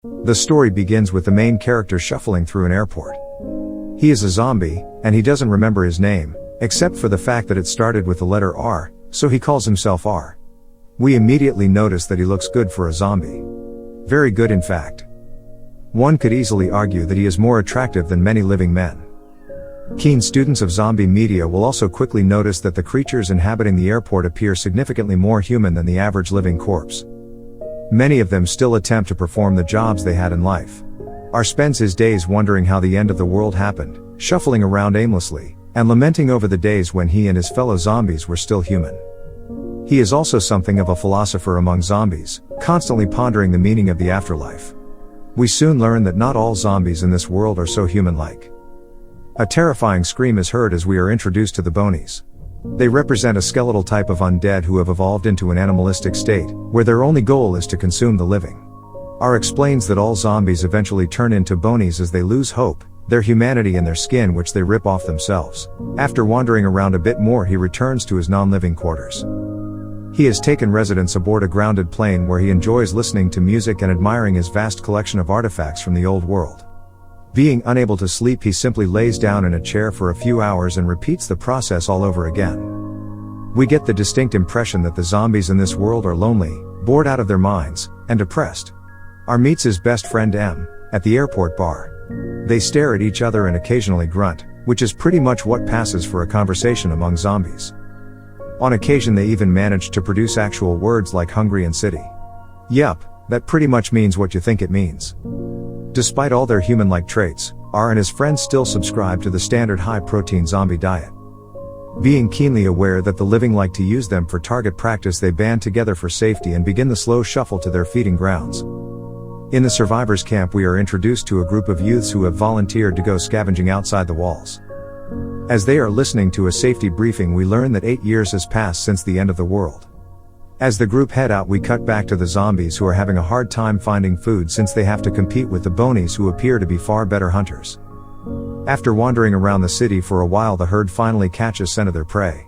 The story begins with the main character shuffling through an airport. He is a zombie, and he doesn't remember his name, except for the fact that it started with the letter R, so he calls himself R. We immediately notice that he looks good for a zombie. Very good, in fact. One could easily argue that he is more attractive than many living men. Keen students of zombie media will also quickly notice that the creatures inhabiting the airport appear significantly more human than the average living corpse. Many of them still attempt to perform the jobs they had in life. R spends his days wondering how the end of the world happened, shuffling around aimlessly, and lamenting over the days when he and his fellow zombies were still human. He is also something of a philosopher among zombies, constantly pondering the meaning of the afterlife. We soon learn that not all zombies in this world are so human-like. A terrifying scream is heard as we are introduced to the Bonies. They represent a skeletal type of undead who have evolved into an animalistic state, where their only goal is to consume the living. R explains that all zombies eventually turn into Bonies as they lose hope, their humanity and their skin, which they rip off themselves. After wandering around a bit more, he returns to his non-living quarters. He has taken residence aboard a grounded plane where he enjoys listening to music and admiring his vast collection of artifacts from the old world. Being unable to sleep, he simply lays down in a chair for a few hours and repeats the process all over again. We get the distinct impression that the zombies in this world are lonely, bored out of their minds, and depressed. R meets his best friend M at the airport bar. They stare at each other and occasionally grunt, which is pretty much what passes for a conversation among zombies. On occasion they even manage to produce actual words like hungry and city. Yup, that pretty much means what you think it means. Despite all their human-like traits, R and his friends still subscribe to the standard high-protein zombie diet. Being keenly aware that the living like to use them for target practice, they band together for safety and begin the slow shuffle to their feeding grounds. In the survivors' camp, we are introduced to a group of youths who have volunteered to go scavenging outside the walls. As they are listening to a safety briefing, we learn that 8 years has passed since the end of the world. As the group head out, we cut back to the zombies who are having a hard time finding food since they have to compete with the Bonies, who appear to be far better hunters. After wandering around the city for a while, the herd finally catches scent of their prey.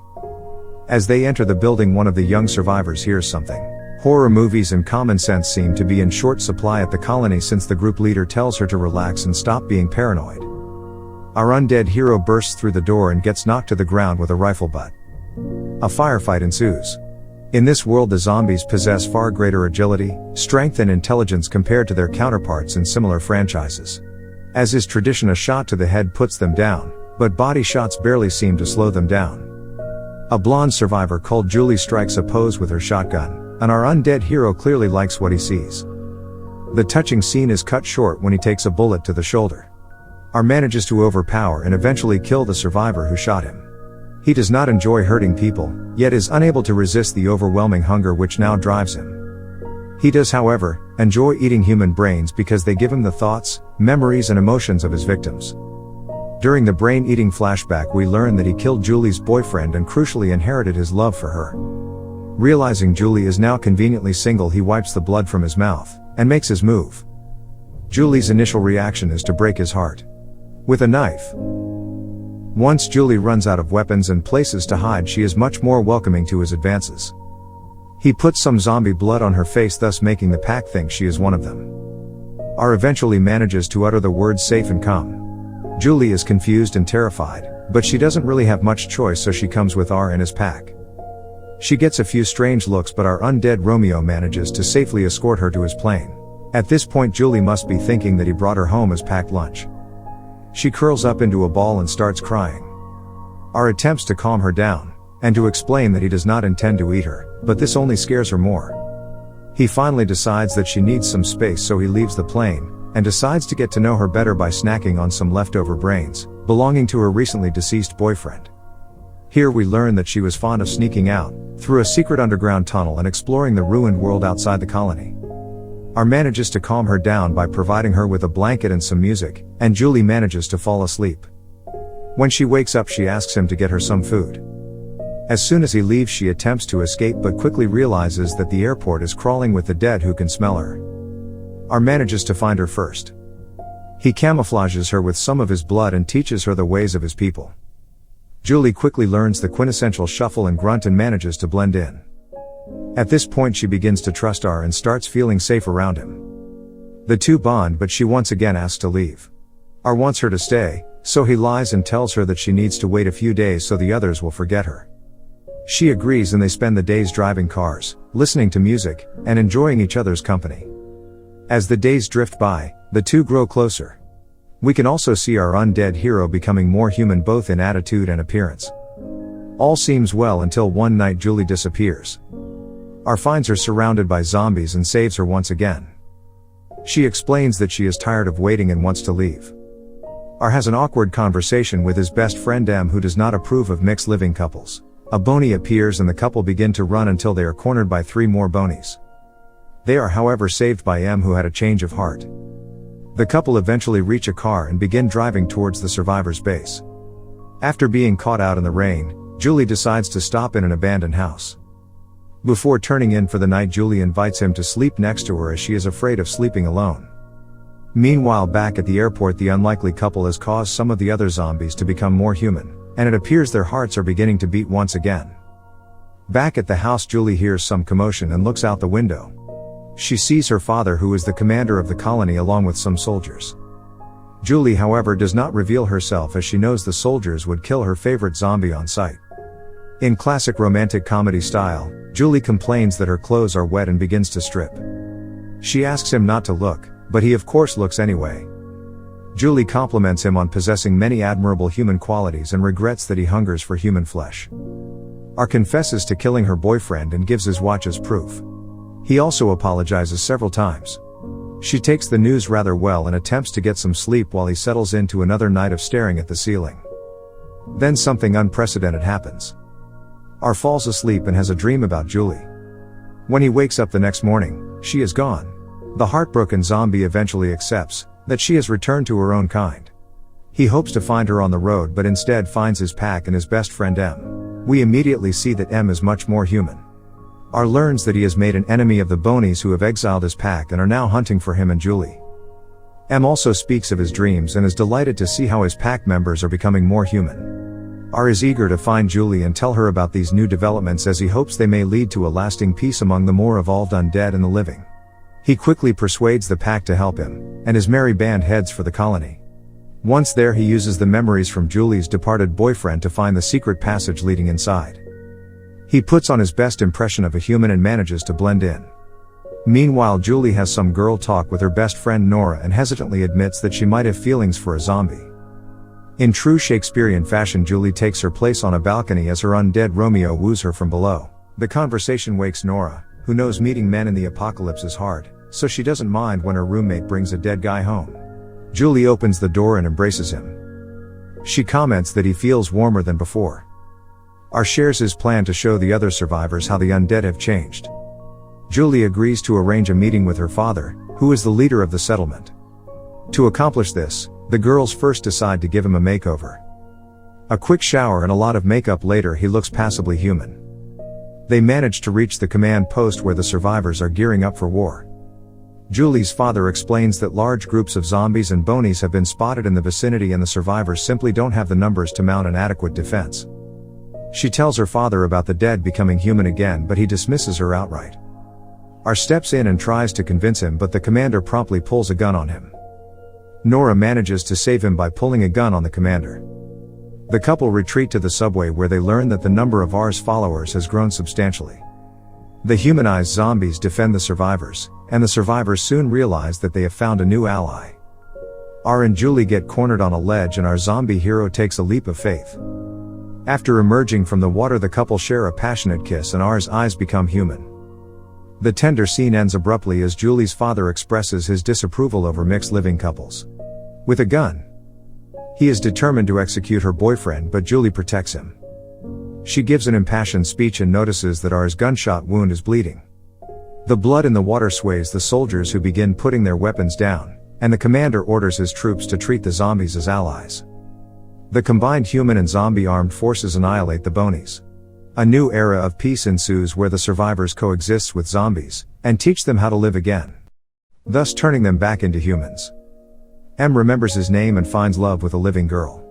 As they enter the building, one of the young survivors hears something. Horror movies and common sense seem to be in short supply at the colony since the group leader tells her to relax and stop being paranoid. Our undead hero bursts through the door and gets knocked to the ground with a rifle butt. A firefight ensues. In this world, the zombies possess far greater agility, strength and intelligence compared to their counterparts in similar franchises. As is tradition, a shot to the head puts them down, but body shots barely seem to slow them down. A blonde survivor called Julie strikes a pose with her shotgun, and our undead hero clearly likes what he sees. The touching scene is cut short when he takes a bullet to the shoulder. R manages to overpower and eventually kill the survivor who shot him. He does not enjoy hurting people, yet is unable to resist the overwhelming hunger which now drives him. He does, however, enjoy eating human brains because they give him the thoughts, memories and emotions of his victims. During the brain-eating flashback, we learn that he killed Julie's boyfriend and crucially inherited his love for her. Realizing Julie is now conveniently single, he wipes the blood from his mouth and makes his move. Julie's initial reaction is to break his heart with a knife. Once Julie runs out of weapons and places to hide, she is much more welcoming to his advances. He puts some zombie blood on her face, thus making the pack think she is one of them. R eventually manages to utter the words safe and come. Julie is confused and terrified, but she doesn't really have much choice, so she comes with R in his pack. She gets a few strange looks, but our undead Romeo manages to safely escort her to his plane. At this point, Julie must be thinking that he brought her home as packed lunch. She curls up into a ball and starts crying. R attempts to calm her down, and to explain that he does not intend to eat her, but this only scares her more. He finally decides that she needs some space, so he leaves the plane, and decides to get to know her better by snacking on some leftover brains, belonging to her recently deceased boyfriend. Here we learn that she was fond of sneaking out, through a secret underground tunnel and exploring the ruined world outside the colony. R manages to calm her down by providing her with a blanket and some music, and Julie manages to fall asleep. When she wakes up, she asks him to get her some food. As soon as he leaves, she attempts to escape but quickly realizes that the airport is crawling with the dead who can smell her. R manages to find her first. He camouflages her with some of his blood and teaches her the ways of his people. Julie quickly learns the quintessential shuffle and grunt and manages to blend in. At this point, she begins to trust R and starts feeling safe around him. The two bond, but she once again asks to leave. R wants her to stay, so he lies and tells her that she needs to wait a few days so the others will forget her. She agrees and they spend the days driving cars, listening to music, and enjoying each other's company. As the days drift by, the two grow closer. We can also see our undead hero becoming more human both in attitude and appearance. All seems well until one night Julie disappears. R finds her surrounded by zombies and saves her once again. She explains that she is tired of waiting and wants to leave. R has an awkward conversation with his best friend M, who does not approve of mixed living couples. A Boney appears and the couple begin to run until they are cornered by 3 more Bonies. They are however saved by M, who had a change of heart. The couple eventually reach a car and begin driving towards the survivors' base. After being caught out in the rain, Julie decides to stop in an abandoned house. Before turning in for the night, Julie invites him to sleep next to her as she is afraid of sleeping alone. Meanwhile, back at the airport, the unlikely couple has caused some of the other zombies to become more human, and it appears their hearts are beginning to beat once again. Back at the house, Julie hears some commotion and looks out the window. She sees her father, who is the commander of the colony, along with some soldiers. Julie, however, does not reveal herself as she knows the soldiers would kill her favorite zombie on sight. In classic romantic comedy style, Julie complains that her clothes are wet and begins to strip. She asks him not to look, but he of course looks anyway. Julie compliments him on possessing many admirable human qualities and regrets that he hungers for human flesh. R confesses to killing her boyfriend and gives his watch as proof. He also apologizes several times. She takes the news rather well and attempts to get some sleep while he settles into another night of staring at the ceiling. Then something unprecedented happens. R falls asleep and has a dream about Julie. When he wakes up the next morning, she is gone. The heartbroken zombie eventually accepts that she has returned to her own kind. He hopes to find her on the road, but instead finds his pack and his best friend M. We immediately see that M is much more human. R learns that he has made an enemy of the Bonies, who have exiled his pack and are now hunting for him and Julie. M also speaks of his dreams and is delighted to see how his pack members are becoming more human. R is eager to find Julie and tell her about these new developments, as he hopes they may lead to a lasting peace among the more evolved undead and the living. He quickly persuades the pack to help him, and his merry band heads for the colony. Once there, he uses the memories from Julie's departed boyfriend to find the secret passage leading inside. He puts on his best impression of a human and manages to blend in. Meanwhile, Julie has some girl talk with her best friend Nora and hesitantly admits that she might have feelings for a zombie. In true Shakespearean fashion, Julie takes her place on a balcony as her undead Romeo woos her from below. The conversation wakes Nora, who knows meeting men in the apocalypse is hard, so she doesn't mind when her roommate brings a dead guy home. Julie opens the door and embraces him. She comments that he feels warmer than before. R shares his plan to show the other survivors how the undead have changed. Julie agrees to arrange a meeting with her father, who is the leader of the settlement. To accomplish this, the girls first decide to give him a makeover. A quick shower and a lot of makeup later, he looks passably human. They manage to reach the command post where the survivors are gearing up for war. Julie's father explains that large groups of zombies and Bonies have been spotted in the vicinity and the survivors simply don't have the numbers to mount an adequate defense. She tells her father about the dead becoming human again, but he dismisses her outright. R steps in and tries to convince him, but the commander promptly pulls a gun on him. Nora manages to save him by pulling a gun on the commander. The couple retreat to the subway, where they learn that the number of R's followers has grown substantially. The humanized zombies defend the survivors, and the survivors soon realize that they have found a new ally. R and Julie get cornered on a ledge and our zombie hero takes a leap of faith. After emerging from the water, the couple share a passionate kiss and R's eyes become human. The tender scene ends abruptly as Julie's father expresses his disapproval over mixed living couples. With a gun, he is determined to execute her boyfriend, but Julie protects him. She gives an impassioned speech and notices that R's gunshot wound is bleeding. The blood in the water sways the soldiers, who begin putting their weapons down, and the commander orders his troops to treat the zombies as allies. The combined human and zombie armed forces annihilate the Bonies. A new era of peace ensues where the survivors coexist with zombies, and teach them how to live again, thus turning them back into humans. M remembers his name and finds love with a living girl.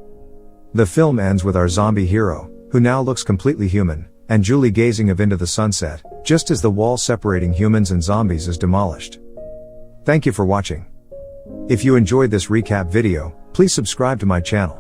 The film ends with our zombie hero, who now looks completely human, and Julie gazing off into the sunset, just as the wall separating humans and zombies is demolished. Thank you for watching. If you enjoyed this recap video, please subscribe to my channel.